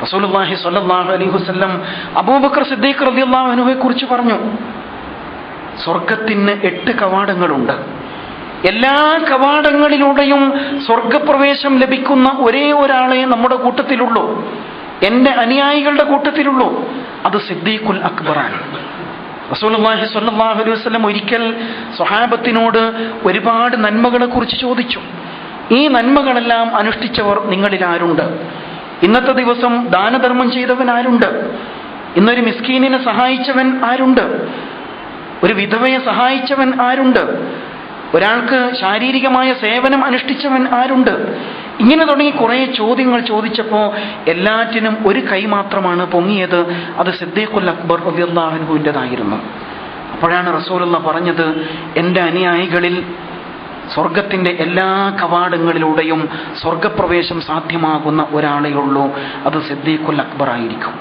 റസൂലുള്ളാഹി സ്വല്ലല്ലാഹു അലൈഹി വസല്ലം അബൂബക്കർ സിദ്ദീഖ് റളിയല്ലാഹു അൻഹുവെ കുറിച്ച് പറഞ്ഞു, സ്വർഗത്തിന് 8 കവാടങ്ങളുണ്ട്. എല്ലാ കവാടങ്ങളിലൂടെയും സ്വർഗപ്രവേശം ലഭിക്കുന്ന ഒരേ ഒരാളെ നമ്മുടെ കൂട്ടത്തിലുള്ളൂ, എൻ്റെ അനുയായികളുടെ കൂട്ടത്തിലുള്ളൂ. അത് സിദ്ദീഖുൽ അക്ബറാണ്. റസൂലുള്ളാഹി സ്വല്ലല്ലാഹു അലൈഹി വസല്ലം ഒരിക്കൽ സ്വഹാബത്തിനോട് ഒരുപാട് നന്മകളെ കുറിച്ച് ചോദിച്ചു. ഈ നന്മകളെല്ലാം അനുഷ്ഠിച്ചവർ നിങ്ങളിൽ ആരുണ്ട്? ഇന്നത്തെ ദിവസം ദാനധർമ്മം ചെയ്തവൻ ആരുണ്ട്? ഇന്നൊരു മിസ്കീനിനെ സഹായിച്ചവൻ ആരുണ്ട്? ഒരു വിധവയെ സഹായിച്ചവൻ ആരുണ്ട്? ഒരാൾക്ക് ശാരീരികമായ സേവനം അനുഷ്ഠിച്ചവൻ ആരുണ്ട്? ഇങ്ങനെ തുടങ്ങി കുറേ ചോദ്യങ്ങൾ ചോദിച്ചപ്പോൾ എല്ലാറ്റിനും ഒരു കൈ മാത്രമാണ് പൊങ്ങിയത്. അത് സിദ്ദീഖുൽ അക്ബർ റളിയല്ലാഹു അൻഹുവിൻ്റെതായിരുന്നു. അപ്പോഴാണ് റസൂലുള്ളാഹി പറഞ്ഞത്, എൻ്റെ അനുയായികളിൽ സ്വർഗത്തിൻ്റെ എല്ലാ കവാടങ്ങളിലൂടെയും സ്വർഗപ്രവേശം സാധ്യമാകുന്ന ഒരാളേ ഉള്ളൂ, അത് സിദ്ദീഖുൽ അക്ബർ ആയിരിക്കും.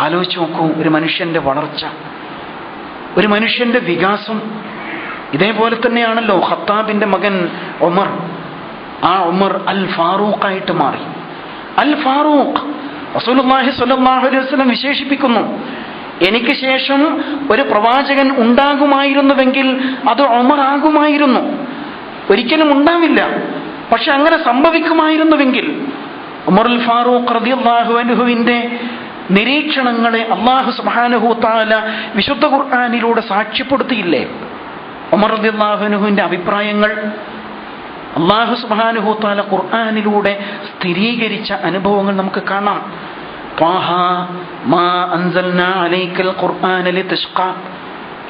ആലോചിച്ച് നോക്കൂ, ഒരു മനുഷ്യൻ്റെ വളർച്ച, ഒരു മനുഷ്യൻ്റെ വികാസം. ഇതേപോലെ തന്നെയാണല്ലോ ഖത്താബിൻ്റെ മകൻ ഉമർ. ആ ഉമർ അൽ ഫാറൂഖായിട്ട് മാറി. അൽ ഫാറൂഖ് റസൂലുള്ളാഹി സ്വല്ലല്ലാഹു അലൈഹി വസല്ലം വിശേഷിപ്പിക്കുന്നു, എനിക്ക് ശേഷം ഒരു പ്രവാചകൻ ഉണ്ടാകുമായിരുന്നുവെങ്കിൽ അത് ഉമർ ആകുമായിരുന്നു. ഒരിക്കലും ഉണ്ടാവില്ല, പക്ഷെ അങ്ങനെ സംഭവിക്കുമായിരുന്നുവെങ്കിൽ ഉമറുൽ ഫാറൂഖ് റളിയല്ലാഹു അൻഹുവിൻ്റെ നിരീക്ഷണങ്ങളെ അല്ലാഹു സുബ്ഹാനഹു വ തആല വിശുദ്ധ ഖുർആനിലൂടെ സാക്ഷ്യപ്പെടുത്തിയില്ലേ? ഉമർ റളിയല്ലാഹു അൻഹുവിൻ്റെ അഭിപ്രായങ്ങൾ അല്ലാഹു സുബ്ഹാനഹു വ തആല ഖുർആനിലൂടെ സ്ഥിരീകരിച്ച അനുഭവങ്ങൾ നമുക്ക് കാണാം. ത്വാഹ മാ അൻസൽനാ അലൈക്കൽ ഖുർആന ലിതശ്ഖാ.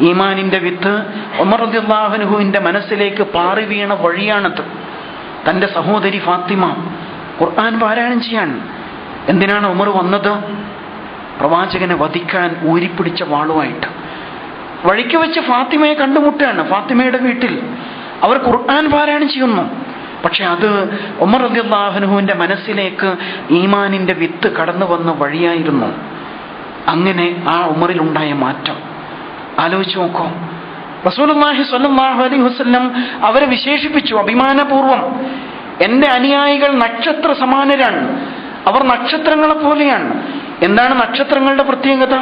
ഈമാനിന്റെ വിത്ത് ഉമർ റളിയല്ലാഹു അൻഹുവിൻ്റെ മനസ്സിലേക്ക് പാറി വീണ വഴിയാണത്. തൻ്റെ സഹോദരി ഫാത്തിമ ഖുർആൻ പാരായണം ചെയ്യാൻ. എന്തിനാണ് ഉമർ വന്നത്? പ്രവാചകനെ വധിക്കാൻ ഊരിപ്പിടിച്ച വാളുമായിട്ട്. വഴിക്ക് വെച്ച് ഫാത്തിമയെ കണ്ടുമുട്ടാണ്. ഫാത്തിമയുടെ വീട്ടിൽ അവർ ഖുർആൻ പാരായണം ചെയ്യുന്നു. പക്ഷെ അത് ഉമർ റളിയല്ലാഹു അൻഹുവിൻ്റെ മനസ്സിലേക്ക് ഈമാനിന്റെ വിത്ത് കടന്നു വന്ന വഴിയായിരുന്നു. അങ്ങനെ ആ ഉമറിലുണ്ടായ മാറ്റം ആലോചിച്ച് നോക്കൂ. റസൂലുള്ളാഹി സ്വല്ലല്ലാഹു അലൈഹി വസല്ലം അവരെ വിശേഷിപ്പിച്ചു അഭിമാനപൂർവം, എൻ്റെ അനുയായികൾ നക്ഷത്ര സമാനരാണ്, അവർ നക്ഷത്രങ്ങളെ പോലെയാണ്. എന്താണ് നക്ഷത്രങ്ങളുടെ പ്രത്യേകത?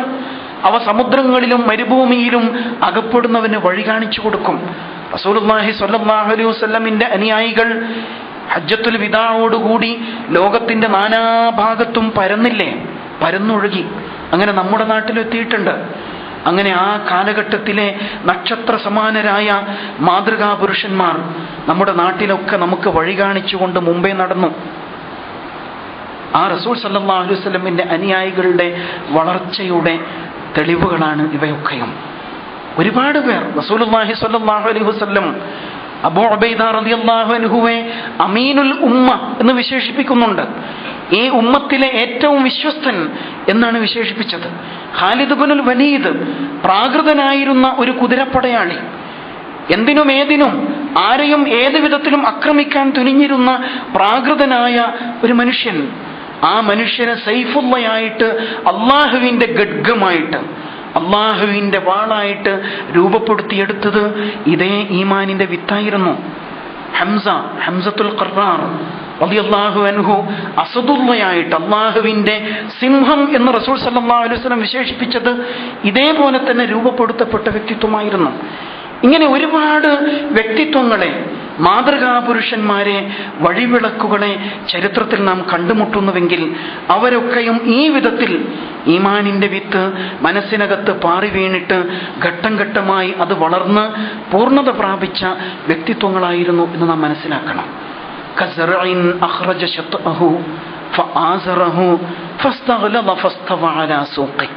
അവ സമുദ്രങ്ങളിലും മരുഭൂമിയിലും അകപ്പെടുന്നവന് വഴി കാണിച്ചു കൊടുക്കും. റസൂലുള്ളാഹി സ്വല്ലല്ലാഹു അലൈഹി വസല്ലമിന്റെ അനുയായികൾ ഹജ്ജത്തുൽ വിദാഓടുകൂടി ലോകത്തിന്റെ നാനാഭാഗത്തും പരന്നില്ലേ, പരന്നൊഴുകി. അങ്ങനെ നമ്മുടെ നാട്ടിലെത്തിയിട്ടുണ്ട്. അങ്ങനെ ആ കാലഘട്ടത്തിലെ നക്ഷത്ര സമാനരായ മാതൃകാ പുരുഷന്മാർ നമ്മുടെ നാട്ടിലൊക്കെ നമുക്ക് വഴി കാണിച്ചുകൊണ്ട് മുമ്പേ നടന്നു. ആ റസൂൽ സല്ലല്ലാഹു അലൈഹി വസല്ലമിന്റെ അനുയായികളുടെ വളർച്ചയുടെ തെളിവുകളാണ് ഇവയൊക്കെയും. ഒരുപാട് പേർ റസൂലുള്ളാഹി സ്വല്ലല്ലാഹു അലൈഹി വസല്ലം അബൂ ഉബൈദ റളിയല്ലാഹു അൻഹുവെ അമീനുൽ ഉമ്മ എന്ന് വിശേഷിപ്പിക്കുന്നുണ്ട്. ഈ ഉമ്മത്തിലെ ഏറ്റവും വിശ്വസ്തൻ എന്നാണ് വിശേഷിപ്പിച്ചത്. ഖാലിദ് ഇബ്നുൽ വലീദ് പ്രാകൃതനായിരുന്ന ഒരു കുതിരപ്പടയാളി, എന്തിനും ഏതിനും ആരെയും ഏത് വിധത്തിലും ആക്രമിക്കാൻ തുനിഞ്ഞിരുന്ന പ്രാകൃതനായ ഒരു മനുഷ്യൻ. ആ മനുഷ്യനെ സൈഫുള്ളയായിട്ട്, അള്ളാഹുവിൻ്റെ ഖഡ്ഗമായിട്ട്, അള്ളാഹുവിൻ്റെ വാളായിട്ട് രൂപപ്പെടുത്തിയെടുത്തത് ഇതേ ഈമാനിന്റെ വിത്തായിരുന്നു. ഹംസത്തുൽ ഖർറാർ റളിയല്ലാഹു അൻഹു അസദുള്ളയായിട്ട്, അള്ളാഹുവിൻ്റെ സിംഹം എന്ന് റസൂൽ സല്ലല്ലാഹു അലൈഹി വസല്ലം വിശേഷിപ്പിച്ചത് ഇതേപോലെ തന്നെ രൂപപ്പെടുത്തപ്പെട്ട വ്യക്തിത്വമായിരുന്നു. ഇങ്ങനെ ഒരുപാട് വ്യക്തിത്വങ്ങളെ, മാതൃകാ പുരുഷന്മാരെ, വഴിവിളക്കുകളെ ചരിത്രത്തിൽ നാം കണ്ടുമുട്ടുന്നുവെങ്കിൽ അവരൊക്കെയും ഈ വിധത്തിൽ ഈമാനിന്റെ വിത്ത് മനസ്സിനകത്ത് പാറി വീണിട്ട് ഘട്ടം ഘട്ടമായി അത് വളർന്ന് പൂർണ്ണത പ്രാപിച്ച വ്യക്തിത്വങ്ങളായിരുന്നു എന്ന് നാം മനസ്സിലാക്കണം. കസറഇൻ അഖ്റജ ശത്അഹു ഫആസറഹു ഫസ്തഗ്ലദ ഫസ്തവ അലാ സൂഖി.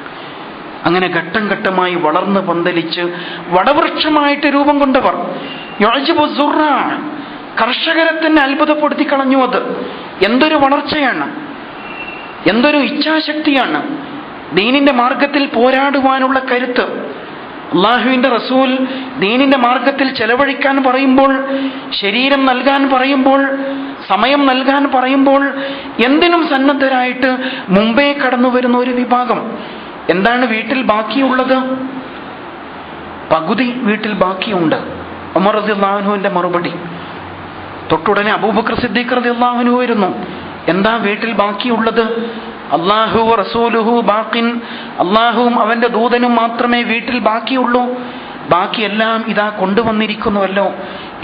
അങ്ങനെ ഘട്ടം ഘട്ടമായി വളർന്ന് പന്തലിച്ച് വടവൃക്ഷമായിട്ട് രൂപം കൊണ്ടവർ. യുഅ്ജിബു സുറാ, കർഷകരെ തന്നെ അത്ഭുതപ്പെടുത്തി കളഞ്ഞു. അത് എന്തൊരു വളർച്ചയാണ്, എന്തൊരു ഇച്ഛാശക്തിയാണ്, ദീനിന്റെ മാർഗത്തിൽ പോരാടുവാനുള്ള കരുത്ത്. അള്ളാഹുവിന്റെ റസൂൽ ദീനിന്റെ മാർഗത്തിൽ ചെലവഴിക്കാൻ പറയുമ്പോൾ, ശരീരം നൽകാൻ പറയുമ്പോൾ, സമയം നൽകാൻ പറയുമ്പോൾ എന്തിനും സന്നദ്ധരായിട്ട് മുമ്പേ കടന്നു വരുന്ന ഒരു വിഭാഗം. എന്താണ് വീട്ടിൽ ബാക്കിയുള്ളത്? പകുതി വീട്ടിൽ ബാക്കിയുണ്ട്. ഉമർ റളിയല്ലാഹു അൻഹുവിന്റെ മറുപടി. തൊട്ടുടനെ അബൂബക്കർ സിദ്ദീഖ് റളിയല്ലാഹു അൻഹു വരുന്നു. എന്താ വീട്ടിൽ ബാക്കിയുള്ളത്? അല്ലാഹു റസൂലുഹു ബാഖിൻ, അല്ലാഹുവും അവന്റെ ദൂതനും മാത്രമേ വീട്ടിൽ ബാക്കിയുള്ളൂ, ബാക്കിയെല്ലാം ഇതാ കൊണ്ടുവന്നിരിക്കുന്നുവല്ലോ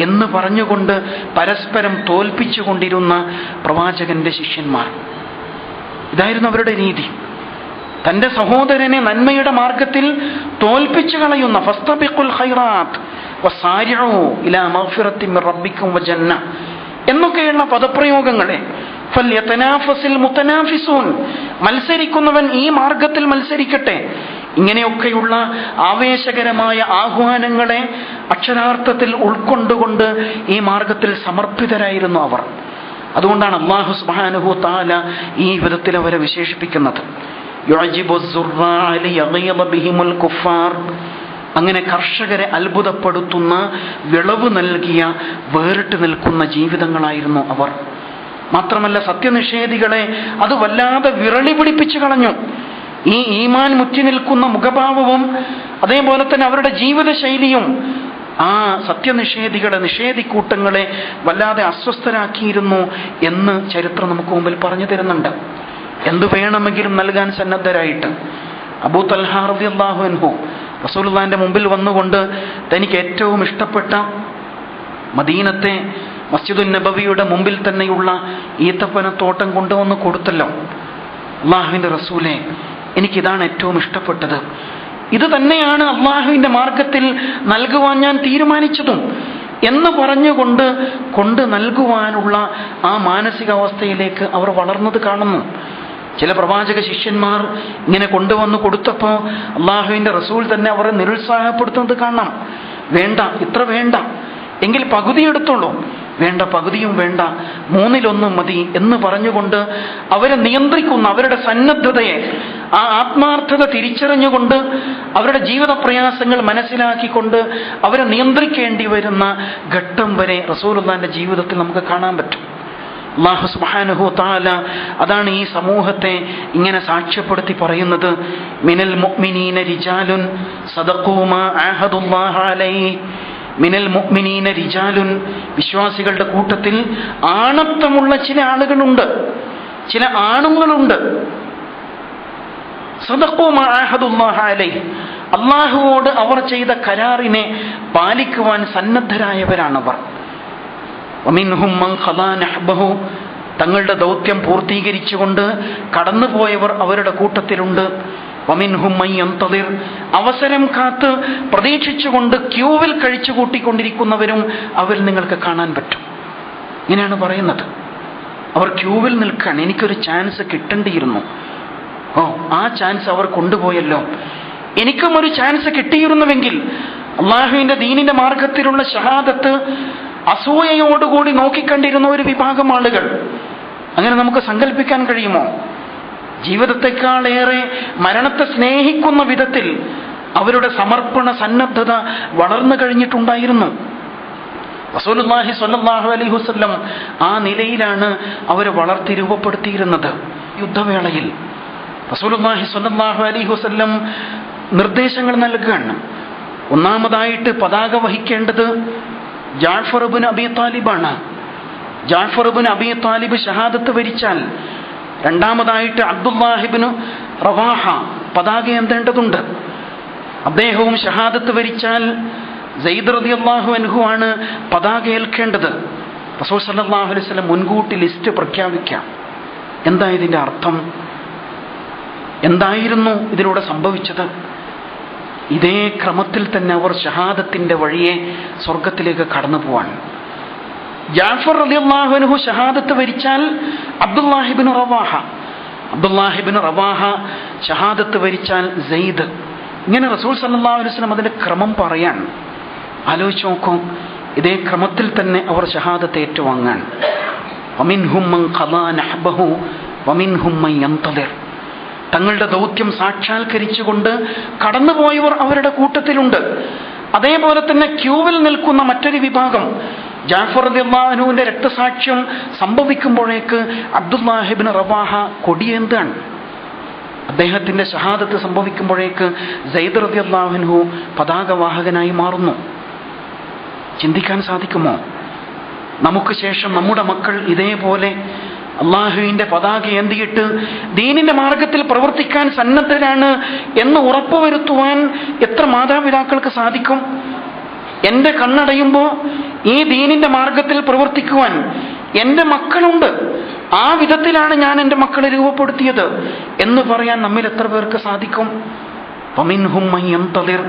എന്ന് പറഞ്ഞുകൊണ്ട് പരസ്പരം തോൽപ്പിച്ചുകൊണ്ടിരുന്ന പ്രവാചകന്റെ ശിഷ്യന്മാർ. ഇതായിരുന്നു അവരുടെ രീതി. തന്റെ സഹോദരനെ നന്മയുടെ മാർഗത്തിൽ തോൽപ്പിച്ചു കളയുന്ന ഫസ്തബിഖുൽ ഖൈറാത്ത് വസാരിഉ ഇലാ മഗ്ഫിറത്തിൻ മിർ റബ്ബിക്കും വജന്ന എന്നൊക്കെയുള്ള പദപ്രയോഗങ്ങളെ ഫല്യതനാഫസിൽ മുതനാഫിസൂൻ, മത്സരിക്കുന്നവൻ ഈ മാർഗത്തിൽ മത്സരിക്കട്ടെ, ഇങ്ങനെയൊക്കെയുള്ള ആവേശകരമായ ആഹ്വാനങ്ങളെ അക്ഷരാർത്ഥത്തിൽ ഉൾക്കൊണ്ടുകൊണ്ട് ഈ മാർഗത്തിൽ സമർപ്പിതരായിരുന്നു അവർ. അതുകൊണ്ടാണ് അല്ലാഹു സുബ്ഹാനഹു തആല ഈ വിധത്തിൽ അവരെ വിശേഷിപ്പിക്കുന്നത്. അങ്ങനെ കർഷകരെ അത്ഭുതപ്പെടുത്തുന്ന, വിളവ് നൽകിയ, വേറിട്ട് നിൽക്കുന്ന ജീവിതങ്ങളായിരുന്നു അവർ. മാത്രമല്ല സത്യനിഷേധികളെ അത് വല്ലാതെ വിറളി പിടിപ്പിച്ചു കളഞ്ഞു. ഈ ഈമാൻ മുറ്റി നിൽക്കുന്ന മുഖഭാവവും അതേപോലെ തന്നെ അവരുടെ ജീവിത ശൈലിയും ആ സത്യനിഷേധികളെ, നിഷേധിക്കൂട്ടങ്ങളെ വല്ലാതെ അസ്വസ്ഥരാക്കിയിരുന്നു എന്ന് ചരിത്രം നമുക്ക് മുമ്പിൽ പറഞ്ഞു തരുന്നുണ്ട്. എന്തു വേണമെങ്കിലും നൽകാൻ സന്നദ്ധരായിട്ട് അബൂ തൽഹ റളിയല്ലാഹു അൻഹു റസൂലുള്ളാഹിന്റെ മുമ്പിൽ വന്നുകൊണ്ട് തനിക്ക് ഏറ്റവും ഇഷ്ടപ്പെട്ട മദീനത്തെ മസ്ജിദുൻ നബവിയുടെ മുമ്പിൽ തന്നെയുള്ള ഈത്തപ്പനത്തോട്ടം കൊണ്ടുവന്ന് കൊടുത്തല്ലോ. അള്ളാഹുവിന്റെ റസൂലേ, എനിക്കിതാണ് ഏറ്റവും ഇഷ്ടപ്പെട്ടത്, ഇത് തന്നെയാണ് അള്ളാഹുവിന്റെ മാർഗത്തിൽ നൽകുവാൻ ഞാൻ തീരുമാനിച്ചതും എന്ന് പറഞ്ഞുകൊണ്ട് കൊണ്ട് നൽകുവാനുള്ള ആ മാനസികാവസ്ഥയിലേക്ക് അവർ വളർന്നത് കാണുന്നു. ചില പ്രവാചക ശിഷ്യന്മാർ ഇങ്ങനെ കൊണ്ടുവന്ന് കൊടുത്തപ്പോൾ അള്ളാഹുവിന്റെ റസൂൽ തന്നെ അവരെ നിരുത്സാഹപ്പെടുത്തുന്നത് കാണാം. വേണ്ട, ഇത്ര വേണ്ട, എങ്കിൽ പകുതി എടുത്തോളൂ. വേണ്ട, പകുതിയും വേണ്ട, 1/3 മതി എന്ന് പറഞ്ഞുകൊണ്ട് അവരെ നിയന്ത്രിക്കുന്ന, അവരുടെ സന്നദ്ധതയെ, ആ ആത്മാർത്ഥത തിരിച്ചറിഞ്ഞുകൊണ്ട് അവരുടെ ജീവിത പ്രയാസങ്ങൾ മനസ്സിലാക്കിക്കൊണ്ട് അവരെ നിയന്ത്രിക്കേണ്ടി വരുന്ന ഘട്ടം വരെ റസൂലുള്ളാഹിന്റെ ജീവിതത്തിൽ നമുക്ക് കാണാൻ പറ്റും. അല്ലാഹു സുബ്ഹാനഹു തആല അതാണ് ഈ സമൂഹത്തെ ഇങ്ങനെ സാക്ഷ്യപ്പെടുത്തി പറയുന്നത്. മിനൽ മുഅ്മിനീന റിജാലുൻ സദഖൂ മാ ആഹദുല്ലാഹ അലൈഹി, മിനൽ മുഅ്മിനീന റിജാലുൻ, വിശ്വാസികളുടെ കൂട്ടത്തിൽ ആണത്വമുള്ള ചില ആളുകളുണ്ട്, ചില ആണുങ്ങളുണ്ട്. സദഖൂ മാ ആഹദുല്ലാഹ അലൈഹി, അല്ലാഹുവോട് അവർ ചെയ്ത കരാറിനെ പാലിക്കുവാൻ സന്നദ്ധരായവരാണവർ. വമിൻഹും മൻ ഖദാ നഹ്ബഹു, തങ്ങളുടെ ദൗത്യം പൂർത്തീകരിച്ചുകൊണ്ട് കടന്നുപോയവർ അവരുടെ കൂട്ടത്തിലുണ്ട്. വമിൻഹും മൻ യന്തദിർ, അവസരം കാത്ത് പ്രതീക്ഷിച്ചുകൊണ്ട് ക്യൂവിൽ കഴിച്ചു കൂട്ടിക്കൊണ്ടിരിക്കുന്നവരും അവരിൽ നിങ്ങൾക്ക് കാണാൻ പറ്റും. ഇങ്ങനെയാണ് പറയുന്നത്. അവർ ക്യൂവിൽ നിൽക്കാൻ, എനിക്കൊരു ചാൻസ് കിട്ടേണ്ടിയിരുന്നു, ഓ ആ ചാൻസ് അവർ കൊണ്ടുപോയല്ലോ, എനിക്കും ഒരു ചാൻസ് കിട്ടിയിരുന്നുവെങ്കിൽ. അള്ളാഹുവിന്റെ ദീനിന്റെ മാർഗത്തിലുള്ള ഷഹാദത്ത് അസൂയയോടുകൂടി നോക്കിക്കണ്ടിരുന്ന ഒരു വിഭാഗം ആളുകൾ. അങ്ങനെ നമുക്ക് സങ്കല്പിക്കാൻ കഴിയുമോ? ജീവിതത്തെക്കാളേറെ മരണത്തെ സ്നേഹിക്കുന്ന വിധത്തിൽ അവരുടെ സമർപ്പണ സന്നദ്ധത വളർന്നു കഴിഞ്ഞിട്ടുണ്ടായിരുന്നു. റസൂലുള്ളാഹി സ്വല്ലല്ലാഹു അലൈഹി വസല്ലം ആ നിലയിലാണ് അവരെ വളർത്തി രൂപപ്പെടുത്തിയിരുന്നത്. യുദ്ധവേളയിൽ റസൂലുള്ളാഹി സ്വല്ലല്ലാഹു അലൈഹി വസല്ലം നിർദ്ദേശങ്ങൾ നൽകുകയാണ്. ഒന്നാമതായിട്ട് പതാക വഹിക്കേണ്ടത് ജാഫർ ഇബ്നു അബീ താലിബാണ്. ജാഫർ ഇബ്നു അബീ താലിബ് ഷഹാദത്ത് വരിച്ചാൽ രണ്ടാമതായിട്ട് അബ്ദുല്ലാഹി ഇബ്നു റവാഹ പതാക ഏന്തേണ്ടതുണ്ട്. അദ്ദേഹവും ഷഹാദത്ത് വരിച്ചാൽ സയ്യിദ് റളിയല്ലാഹു അൻഹു ആണ് പതാക ഏൽക്കേണ്ടത്. റസൂൽ സല്ലല്ലാഹു അലൈഹി വസല്ലം മുൻകൂട്ടി ലിസ്റ്റ് പ്രഖ്യാപിക്കാം. എന്താ ഇതിന്റെ അർത്ഥം? എന്തായിരുന്നു ഇതിലൂടെ സംഭവിച്ചത്? ഇതേ ക്രമത്തിൽ തന്നെ അവർ ഷഹാദത്തിന്റെ വഴിയെ സ്വർഗത്തിലേക്ക് കടന്നു പോവാൻ. ജാഫർ റളിയല്ലാഹു അൻഹു ഷഹാദത്ത് വരിച്ചാൽ അബ്ദുല്ലാഹി ഇബ്നു റവാഹ ഷഹാദത്ത് വരിച്ചാൽ സെയ്ദ്. ഇങ്ങനെ റസൂൽ സല്ലല്ലാഹു അലൈഹി വസല്ലം അതിന്റെ ക്രമം പറയാൻ. ആലോചിച്ച് നോക്കൂ, ഇതേ ക്രമത്തിൽ തന്നെ അവർ ഷഹാദത്ത് ഏറ്റുവാങ്ങാൻ. വമിൻഹും മൻ ഖദാ നഹ്ബഹു വമിൻഹും മൻ യന്തദിർ. തങ്ങളുടെ ദൗത്യം സാക്ഷാത്കരിച്ചുകൊണ്ട് കടന്നുപോയവർ അവരുടെ കൂട്ടത്തിലുണ്ട്. അതേപോലെ തന്നെ ക്യൂവിൽ നിൽക്കുന്ന മറ്റൊരു വിഭാഗം, ജാഫർ റളിയല്ലാഹു അൻഹുവിന്റെ രക്തസാക്ഷ്യം സംഭവിക്കുമ്പോഴേക്ക് അബ്ദുല്ലാഹ് ഇബ്നു റവാഹ കൊടിയേന്താണ്. അദ്ദേഹത്തിന്റെ ഷഹാദത്ത് സംഭവിക്കുമ്പോഴേക്ക് സയ്യിദ് റളിയല്ലാഹു അൻഹു പതാകവാഹകനായി മാറുന്നു. ചിന്തിക്കാൻ സാധിക്കുമോ? നമുക്ക് ശേഷം നമ്മുടെ മക്കൾ ഇതേപോലെ അള്ളാഹുവിന്റെ പതാക ഏന്തിയിട്ട് ദീനിന്റെ മാർഗത്തിൽ പ്രവർത്തിക്കാൻ സന്നദ്ധരാണ് എന്ന് ഉറപ്പുവരുത്തുവാൻ എത്ര മാതാപിതാക്കൾക്ക് സാധിക്കും? എന്റെ കണ്ണടയുമ്പോൾ ഈ ദീനിന്റെ മാർഗത്തിൽ പ്രവർത്തിക്കുവാൻ എന്റെ മക്കളുണ്ട്, ആ വിധത്തിലാണ് ഞാൻ എൻ്റെ മക്കളെ രൂപപ്പെടുത്തിയത് എന്ന് പറയാൻ നമ്മിൽ എത്ര പേർക്ക് സാധിക്കും? വമിൻഹും മൻ യന്തളിർ,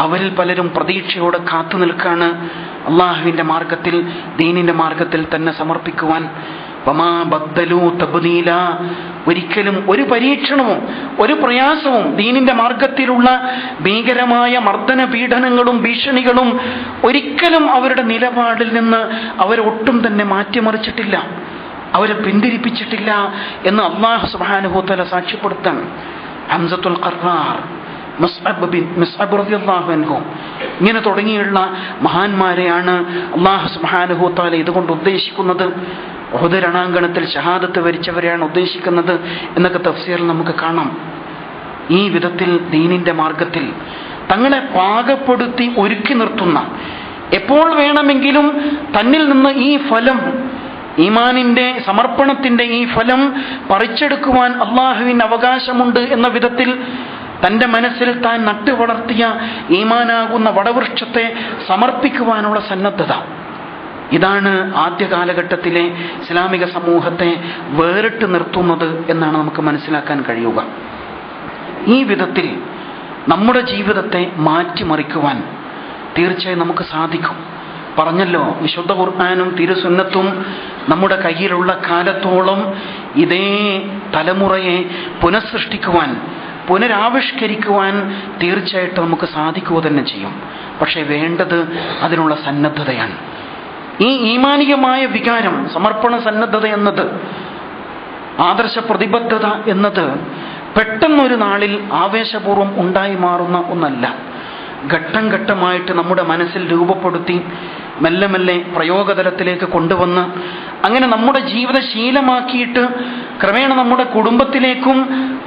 അവരിൽ പലരും പ്രതീക്ഷയോടെ കാത്തു നിൽക്കാണ് അള്ളാഹുവിന്റെ മാർഗത്തിൽ, ദീനിന്റെ മാർഗത്തിൽ തന്നെ സമർപ്പിക്കുവാൻ. വമാ ബദ്ദലൂ തബ്ദീല, ഒരിക്കലും ഒരു പരീക്ഷണവും ഒരു പ്രയാസവും ദീനിന്റെ മാർഗത്തിലുള്ള ഭീകരമായ മർദ്ദന പീഡനങ്ങളും ഭീഷണികളും ഒരിക്കലും അവരുടെ നിലപാടിൽ നിന്ന് അവരൊട്ടും തന്നെ മാറ്റിമറിച്ചിട്ടില്ല, അവരെ പിന്തിരിപ്പിച്ചിട്ടില്ല എന്ന് അല്ലാഹു സുബ്ഹാനഹു വ തആല സാക്ഷ്യപ്പെടുത്താൻ. ഹംസത്തുൽ ഖറാർ, മുസ്അബ് റളിയല്ലാഹു അൻഹു, ഇങ്ങനെ തുടങ്ങിയുള്ള മഹാന്മാരെയാണ് അല്ലാഹു സുബ്ഹാനഹു വ തആല ഇതുകൊണ്ട് ഉദ്ദേശിക്കുന്നത്. ഉഹദ് രണാങ്കണത്തിൽ ഷഹാദത്ത് വരിച്ചവരെയാണ് ഉദ്ദേശിക്കുന്നത് എന്നൊക്കെ തഫ്സീറിൽ നമുക്ക് കാണാം. ഈ വിധത്തിൽ ദീനിന്റെ മാർഗത്തിൽ തങ്ങളെ പാകപ്പെടുത്തി ഒരുക്കി നിർത്തുന്ന, എപ്പോൾ വേണമെങ്കിലും തന്നിൽ നിന്ന് ഈ ഫലം, ഈമാനിന്റെ സമർപ്പണത്തിന്റെ ഈ ഫലം പറിച്ചെടുക്കുവാൻ അള്ളാഹുവിന് അവകാശമുണ്ട് എന്ന വിധത്തിൽ തൻ്റെ മനസ്സിൽ താൻ നട്ടുവളർത്തിയ ഈമാനാകുന്ന വടവൃക്ഷത്തെ സമർപ്പിക്കുവാനുള്ള സന്നദ്ധത, ഇതാണ് ആദ്യ കാലഘട്ടത്തിലെ ഇസ്ലാമിക സമൂഹത്തെ വേറിട്ട് നിർത്തുന്നത് എന്നാണ് നമുക്ക് മനസ്സിലാക്കാൻ കഴിയുക. ഈ വിധത്തിൽ നമ്മുടെ ജീവിതത്തെ മാറ്റിമറിക്കുവാൻ തീർച്ചയായും നമുക്ക് സാധിക്കും. പറഞ്ഞല്ലോ, വിശുദ്ധ ഖുർആനും തിരുസുന്നത്തും നമ്മുടെ കയ്യിലുള്ള കാലത്തോളം ഇതേ തലമുറയെ പുനഃസൃഷ്ടിക്കുവാൻ, പുനരാവിഷ്കരിക്കുവാൻ തീർച്ചയായിട്ടും നമുക്ക് സാധിക്കുക തന്നെ ചെയ്യും. പക്ഷേ വേണ്ടത് അതിനുള്ള സന്നദ്ധതയാണ്. ഈ ഈമാനികമായ വികാരം, സമർപ്പണ സന്നദ്ധത എന്നത്, ആദർശ പ്രതിബദ്ധത എന്നത് പെട്ടെന്നൊരു നാളിൽ ആവേശപൂർവ്വം ഉണ്ടായി മാറുന്ന ഒന്നല്ല. ഘട്ടം ഘട്ടമായിട്ട് നമ്മുടെ മനസ്സിൽ രൂപപ്പെടുത്തി മെല്ലെ മെല്ലെ പ്രയോഗതലത്തിലേക്ക് കൊണ്ടുവന്ന് അങ്ങനെ നമ്മുടെ ജീവിതശീലമാക്കിയിട്ട് ക്രമേണ നമ്മുടെ കുടുംബത്തിലേക്കും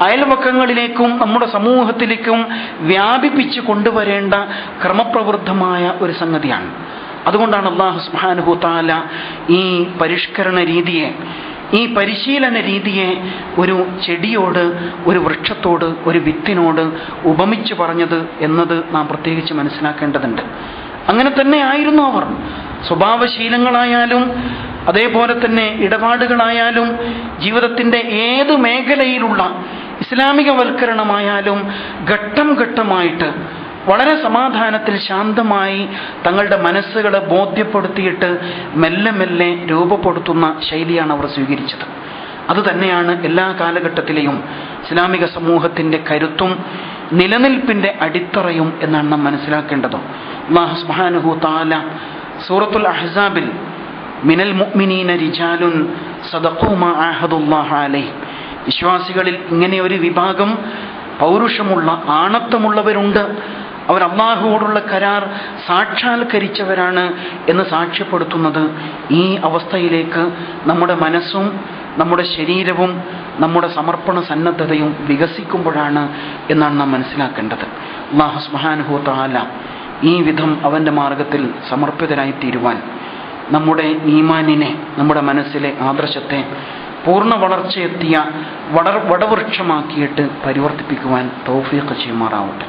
അയൽവക്കങ്ങളിലേക്കും നമ്മുടെ സമൂഹത്തിലേക്കും വ്യാപിപ്പിച്ച് കൊണ്ടുവരേണ്ട ക്രമപ്രവൃദ്ധമായ ഒരു സംഗതിയാണ്. അതുകൊണ്ടാണ് അല്ലാഹു സുബ്ഹാനഹു വ തആല ഈ പരിഷ്കരണ രീതിയെ, ഈ പരിശീലന രീതിയെ ഒരു ചെടിയോട്, ഒരു വൃക്ഷത്തോട്, ഒരു വിത്തിനോട് ഉപമിച്ച് പറഞ്ഞത് എന്നത് നാം പ്രത്യേകിച്ച് മനസ്സിലാക്കേണ്ടതുണ്ട്. അങ്ങനെ തന്നെ ആയിരുന്നു അവർ. സ്വഭാവശീലങ്ങളായാലും അതേപോലെ തന്നെ ഇടപാടുകളായാലും ജീവിതത്തിൻ്റെ ഏത് മേഖലയിലുള്ള ഇസ്ലാമികവൽക്കരണമായാലും ഘട്ടം ഘട്ടമായിട്ട് വളരെ സമാധാനത്തിൽ ശാന്തമായി തങ്ങളുടെ മനസ്സുകളെ ബോധ്യപ്പെടുത്തിയിട്ട് മെല്ലെ മെല്ലെ രൂപപ്പെടുത്തുന്ന ശൈലിയാണ് അവർ സ്വീകരിച്ചത്. അതുതന്നെയാണ് എല്ലാ കാലഘട്ടത്തിലെയും ഇസ്ലാമിക സമൂഹത്തിൻ്റെ കരുത്തും നിലനിൽപ്പിൻ്റെ അടിത്തറയും എന്നാണ് നാം മനസ്സിലാക്കേണ്ടത്. അല്ലാഹു സുബ്ഹാനഹു വ തആല സൂറത്തുൽ അഹ്സാബിൽ മിനൽ മുഅ്മിനീന റിജാലുൻ സദഖൂ മാ ആഹദുല്ലാഹ അലൈഹി, വിശ്വാസികളിൽ ഇങ്ങനെ ഒരു വിഭാഗം പൗരുഷമുള്ള, ആണത്തമുള്ളവരുണ്ട്, അവർ അള്ളാഹുവോടുള്ള കരാർ സാക്ഷാത്കരിച്ചവരാണ് എന്ന് സാക്ഷ്യപ്പെടുത്തുന്നത്. ഈ അവസ്ഥയിലേക്ക് നമ്മുടെ മനസ്സും നമ്മുടെ ശരീരവും നമ്മുടെ സമർപ്പണ സന്നദ്ധതയും വികസിക്കുമ്പോഴാണ് എന്നാണ് നാം മനസ്സിലാക്കേണ്ടത്. അല്ലാഹു സുബ്ഹാനഹു വ തആല ഈ വിധം അവൻ്റെ മാർഗത്തിൽ സമർപ്പിതരായി തീരുവാൻ നമ്മുടെ ഈമാനിനെ, നമ്മുടെ മനസ്സിലെ ആദർശത്തെ പൂർണ്ണ വളർച്ചയെത്തിയ വടവൃക്ഷമാക്കിയിട്ട് പരിവർത്തിപ്പിക്കുവാൻ തൗഫീഖ് ചെയ്യുമാറാവട്ടെ.